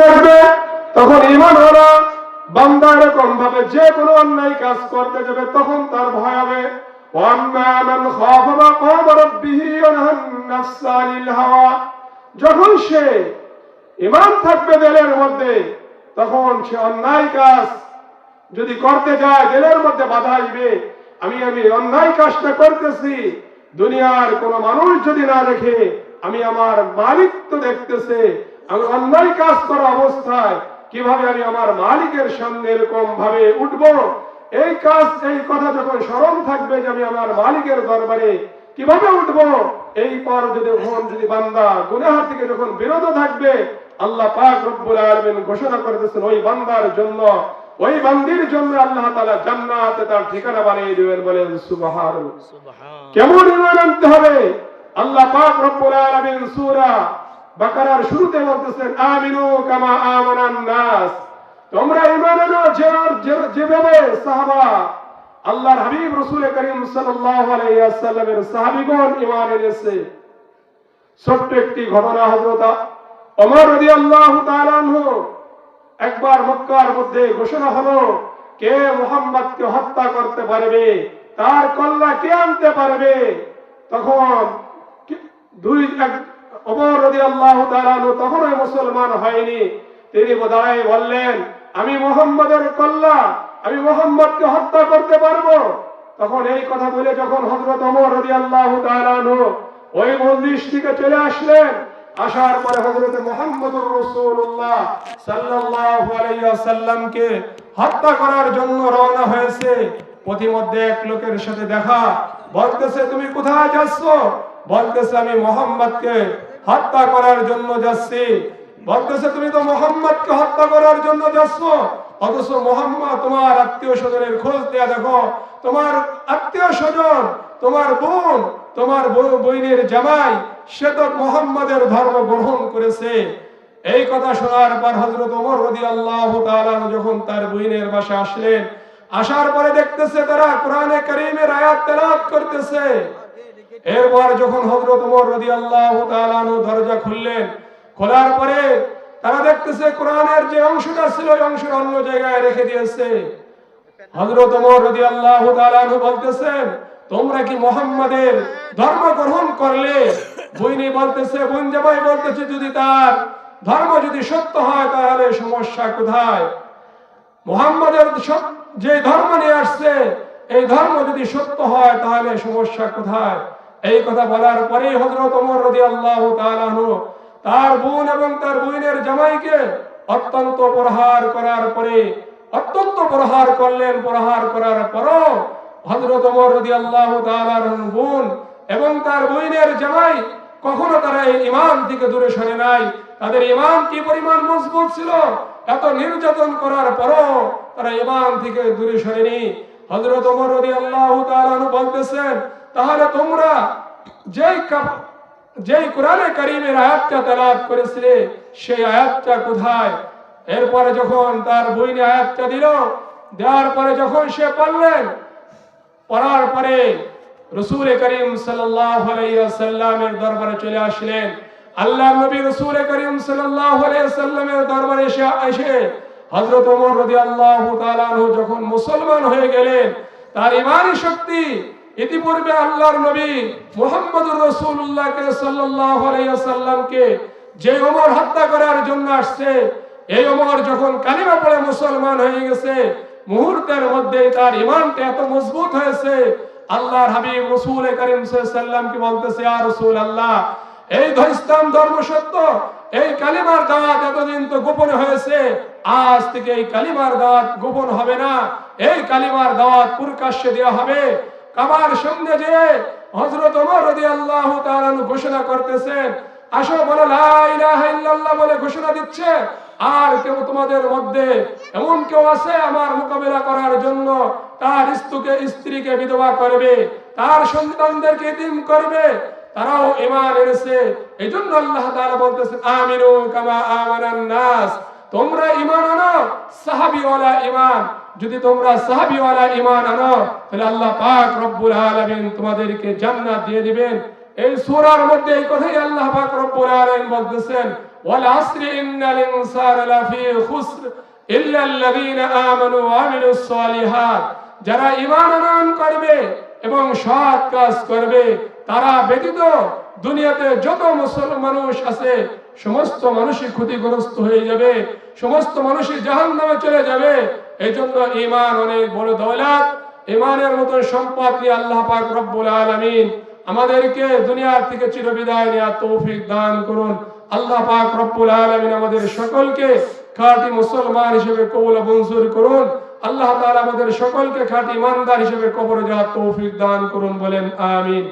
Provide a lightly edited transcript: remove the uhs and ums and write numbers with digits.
থাকবে তখন ঈমান হলো বান্দা এরকম ভাবে যে কোনো অন্যায় কাজ করতে যাবে তখন তার ভয় হবে। ওয়াম্মা মান খাফা মাকাম রাব্বিহি ওয়া নাহান নাফসা আনিল হাওয়া, যখন সে ঈমান থাকবে দিলের মধ্যে তখন সে অন্যায় কাজ যদি করতে যায় দিলের মধ্যে বাধা আসবে, আমি অন্যায় কাজটা করতেছি, দুনিয়ার কোন মানুষ যদি না দেখে আমি আমার মালিক তো দেখতেছে, আমি অন্যায় কাজ করা অবস্থায় কিভাবে আমি আমার মালিকের সামনে এরকম ভাবে উঠবো, এই কথা যখন স্মরণ থাকবে যে আমি আমার মালিকের দরবারে কিভাবে উঠবো, এই পর যদি বান্দা গুনাহ থেকে যখন বিরত থাকবে, আল্লাহ পাক রব্বুল আলামিন ঘোষণা করতেছেন ওই বান্দার জন্য, ওই বান্দির জন্য আল্লাহ তাআলা জান্নাতে তার ঠিকানা বানিয়ে দিবেন। বলেন সুবহানাল্লাহ। কেমন ঈমান আনতে হবে? আল্লাহ পাক রব্বুল আলামিন সূরা বাকারার শুরুতে বলতেছেন আমিনু কামা আমানান নাস, তোমরা ঈমান আনো যেভাবে সাহাবা আল্লাহর হাবিব রাসূল করিম সাল্লাল্লাহু আলাইহি ওয়াসাল্লামের সাহাবীগণ ঈমান এনেছে। ছোট্ট একটি ঘটনা, হযরত ওমর রাদিয়াল্লাহু তাআলা আনহু একবার মক্কার মধ্যে ঘোষণা হলো কে মুহাম্মদকে হত্যা করতে পারবে, তার কল্লা কে আনতে পারবে। তখন ওমর রাদিয়াল্লাহু তাআলা আনহু তখনই মুসলমান হয়নি, তিনি দাঁড়ায় বললেন আমি মুহাম্মদের কল্লা, আমি মুহাম্মদকে হত্যা করতে পারবো। তখন এই কথা বলে যখন হযরত ওমর রাদিয়াল্লাহু তাআলা আনহু ওই মজলিস থেকে চলে আসলেন, আসার পরে হযরত মুহাম্মদুর রাসূলুল্লাহ সাল্লাল্লাহু আলাইহি ওয়াসাল্লামকে হত্যা করার জন্য রওনা হয়েছে। পথিমধ্যে এক লোকের সাথে দেখা, বলতেছে তুমি কোথায় যাচ্ছ? বলতেছে আমি মুহাম্মদকে হত্যা করার জন্য যাচ্ছি। বলতেছে তুমি তো মুহাম্মদকে হত্যা করার জন্য যাচ্ছ, অথচ মুহাম্মদ তোমার আত্মীয় স্বজনের খোঁজ দেয়া দেখো, তোমার আত্মীয় স্বজন, তোমার বোন, তোমার বোনের জামাই, সে তো মুহাম্মদের ধর্ম গ্রহণ করেছে। এই কথা শোনার পর হযরত ওমর রাদিয়াল্লাহু তাআলা যখন তার বোনের বাসায় আসলেন, আসার পরে দেখতেছে তারা কোরআনে কারীমের আয়াত তেলাওয়াত করতেছে। এরপর যখন হযরত ওমর রাদিয়াল্লাহু তাআলা দরজা খুললেন, খোলার পরে তারা দেখতেছে কোরআনের যে অংশটা ছিল ওই অংশটা অন্য জায়গায় রেখে দিয়েছে। হযরত ওমর রাদিয়াল্লাহু তাআলা বলতেছেন তোমরা কি মুহাম্মাদের ধর্ম গ্রহণ করলে? বইনি বলতেছে, বোন জামাই বলতেছে যদি তার ধর্ম যদি সত্য হয় তাহলে সমস্যা কোথায়? মুহাম্মাদের যে ধর্ম নিয়ে আসছে এই ধর্ম যদি সত্য হয় তাহলে সমস্যা কোথায়? এই কথা বলার পরেই হযরত ওমর রাদিয়াল্লাহু তাআলা তার বোন এবং তার বোনের জামাইকে অত্যন্ত প্রহার করার পরে অত্যন্ত প্রহার করলেন। প্রহার করার পরও হযরত ওমর রাদিয়াল্লাহু তাআলার বোন এবং তার বোনের জামাই কখনো তারা এই ঈমান থেকে দূরে সরে নাই। তাদের ঈমান কি পরিমাণ মজবুত ছিল, এত নির্যাতন করার পরও তারা ঈমান থেকে দূরে সরেনি। হযরত ওমর রাদিয়াল্লাহু তাআলা বলতেছেন তাহলে তোমরা যেই কোরআনে কারীমের আয়াতটা তেলাওয়াত করেছিলে সেই আয়াতটা কোথায়? এরপরে যখন তার বইনে আয়াতটা দিল, দেওয়ার পরে যখন সে পড়লেন, পড়ার পরে রাসূল করিম সাল্লাল্লাহু আলাইহি ওয়াসাল্লামের দরবারে চলে আসলেন। আল্লাহর নবী রাসূল করিম সাল্লাল্লাহু আলাইহি ওয়াসাল্লামের দরবারে এসে হযরত ওমর রাদিয়াল্লাহু তাআলা যখন মুসলমান হয়ে গেলেন, তার ঈমানি শক্তি ইতিপূর্বে আল্লাহর নবী মুহাম্মদুর রাসূলুল্লাহকে সাল্লাল্লাহু আলাইহি ওয়াসাল্লামকে যে ওমর হত্যা করার জন্য আসছে, এই ওমর যখন কালিমা পড়ে মুসলমান হয়ে গেছে, মুহূর্তের মধ্যেই তার ঈমানটা এত মজবুত হয়েছে, আল্লাহর হাবিব রাসূল করিম সাল্লাল্লাহু আলাইহি ওয়াসাল্লামকে বলতেছে ইয়া রাসূলুল্লাহ, এই ইসলাম ধর্ম সত্য, এই কালিমার দাওয়াত এতদিন তো গোপনে হয়েছে, আজ থেকে এই কালিমার দাওয়াত গোপন হবে না, এই কালিমার দাওয়াত প্রকাশ্যে দেওয়া হবে। কাবার সামনে যে হযরত ওমর রাদিয়াল্লাহু তাআলা ঘোষণা করতেছেন, আসো বলো লা ইলাহা ইল্লাল্লাহ বলে ঘোষণা দিচ্ছে, আর কেউ তোমাদের মধ্যে এমন কেউ আছে আমার মোকাবেলা করার জন্য? তার স্ত্রীকে বিধবা করবে, তার সন্তানদেরকে এতিম করবে, তারাও ঈমান এনেছে। এইজন্য আল্লাহ তাআলা বলতেছেন আমিনু কামা আমানান নাস, তোমরা ঈমান আনো সাহাবীওয়ালা ঈমান। যদি তোমরা সাহাবীওয়ালা ঈমান আনো তাহলে আল্লাহ পাক রব্বুল আলামিন তোমাদেরকে জান্নাত দিয়ে দিবেন। এই সূরার মধ্যে এই কথাই আল্লাহ পাক রব্বুল আলামিন বলতেছেন ওয়াল আসরি ইন্নাল ইনসানা লাফি খুসর ইল্লা আল্লাযীনা আমানু ওয়া আমিলুস সালিহাত, যারা ঈমান আনয়ন করবে এবং সৎ কাজ করবে তারা ব্যতীত দুনিয়াতে যত মুসলমান মানুষ আছে সমস্ত মানুষই ক্ষতিগ্রস্ত হয়ে যাবে, সমস্ত মানুষই জাহান্নামে চলে যাবে। এই জন্য ঈমান অনেক বড় দৌলত। ঈমানের মতো সম্পদ নিয়ে আল্লাহ পাক রব্বুল আলামিন আমাদেরকে দুনিয়া থেকে চিরবিদায় নেওয়ার তৌফিক দান করুন। আল্লাহ পাক রব্বুল আলামিন আমাদের সকলকে খাঁটি মুসলমান হিসেবে কবুল ও মঞ্জুর করুন। আল্লাহ তাআলা আমাদের সকলকে খাঁটি ইমানদার হিসেবে কবরে যাওয়ার তৌফিক দান করুন, বলেন আমিন।